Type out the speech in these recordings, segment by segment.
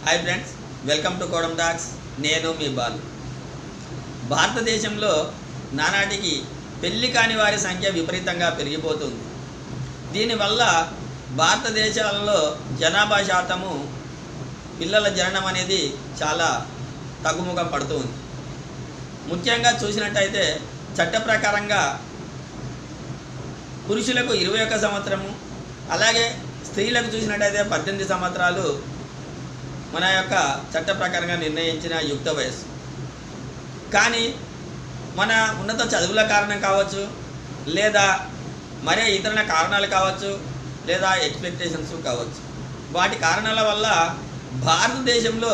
Hi friends, welcome to Kodam talks. నేను మీ బాలు. భారతదేశంలో నానాటికి పెళ్లి కాని వారి సంఖ్య విపరీతంగా పెరిగిపోతుంది. దీనివల్ల భారతదేశాలలో జనాభా శాతము పిల్లల జననం అనేది చాలా తగ్గుముఖం పడుతుంది. ముఖ్యంగా చూసినట్టయితే చట్ట ప్రకారంగా పురుషులకు 21 సంవత్సరము, అలాగే స్త్రీలకు చూసినట్టయితే 18 సంవత్సరాలు మన యొక్క చట్ట ప్రకారంగా నిర్ణయించిన యుక్త వయస్సు. కానీ మన ఉన్నత చదువుల కారణం కావచ్చు, లేదా మరే ఇతర కారణాలు కావచ్చు, లేదా ఎక్స్పెక్టేషన్స్ కావచ్చు. వాటి కారణాల వల్ల భారతదేశంలో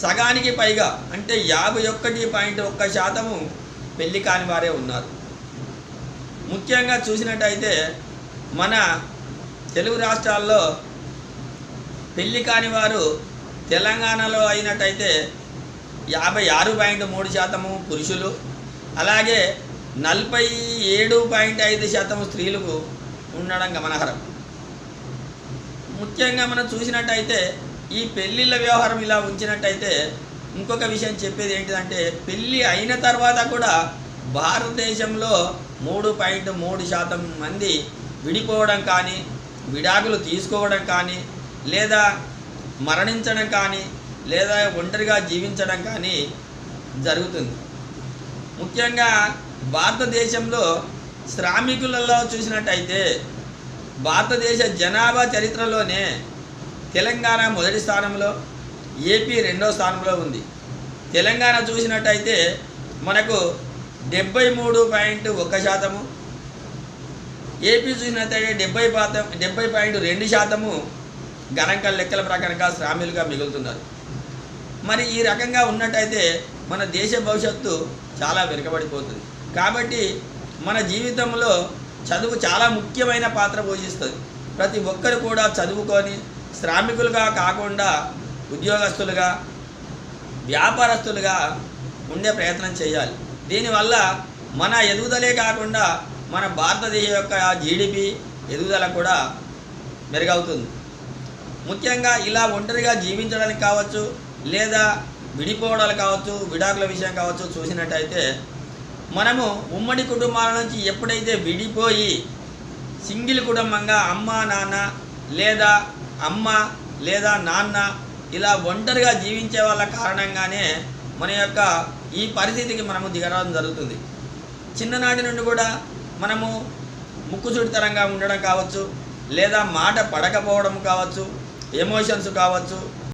సగానికి పైగా అంటే 51.1% పెళ్లి కాని వారే ఉన్నారు. ముఖ్యంగా చూసినట్టయితే మన తెలుగు రాష్ట్రాల్లో పెళ్లి కాని వారు తెలంగాణలో అయినట్టయితే 56.3% పురుషులు, అలాగే 47.5% స్త్రీలకు ఉండడం గమనార్హం. ముఖ్యంగా మనం చూసినట్టయితే ఈ పెళ్ళిళ్ళ వ్యవహారం ఇలా ఉంచినట్టయితే ఇంకొక విషయం చెప్పేది ఏంటిదంటే, పెళ్ళి అయిన తర్వాత కూడా భారతదేశంలో 3.3% మంది విడిపోవడం కానీ, విడాకులు తీసుకోవడం కానీ, లేదా మరణించడం కానీ, లేదా ఒంటరిగా జీవించడం కానీ జరుగుతుంది. ముఖ్యంగా భారతదేశంలో శ్రామికులలో చూసినట్టయితే భారతదేశ జనాభా చరిత్రలోనే తెలంగాణ మొదటి స్థానంలో, ఏపీ రెండో స్థానంలో ఉంది. తెలంగాణ చూసినట్టయితే మనకు 73.1%, ఏపీ చూసినట్టయితే 70.2% గణాంకాల లెక్కల ప్రకారంగా శ్రామికులుగా మిగులుతున్నారు. మరి ఈ రకంగా ఉన్నట్టయితే మన దేశ భవిష్యత్తు చాలా వెనుకబడిపోతుంది. కాబట్టి మన జీవితంలో చదువు చాలా ముఖ్యమైన పాత్ర పోషిస్తుంది. ప్రతి ఒక్కరు కూడా చదువుకొని శ్రామికులుగా కాకుండా ఉద్యోగస్తులుగా, వ్యాపారస్తులుగా ఉండే ప్రయత్నం చేయాలి. దీనివల్ల మన ఎదుగుదలే కాకుండా మన భారతదేశం యొక్క జీడిపి ఎదుగుదల కూడా మెరుగవుతుంది. ముఖ్యంగా ఇలా ఒంటరిగా జీవించడానికి కావచ్చు, లేదా విడిపోవడాలు కావచ్చు, విడాకుల విషయం కావచ్చు చూసినట్టయితే మనము ఉమ్మడి కుటుంబాల నుంచి ఎప్పుడైతే విడిపోయి సింగిల్ కుటుంబంగా అమ్మ నాన్న, లేదా అమ్మ లేదా నాన్న ఇలా ఒంటరిగా జీవించే వాళ్ళ కారణంగానే మన యొక్క ఈ పరిస్థితికి మనము దిగరావడం జరుగుతుంది. చిన్ననాటి నుండి కూడా మనము ముక్కుసూటితరంగా ఉండడం కావచ్చు, లేదా మాట పడకపోవడం కావచ్చు, ఎమోషన్స్ కావచ్చు,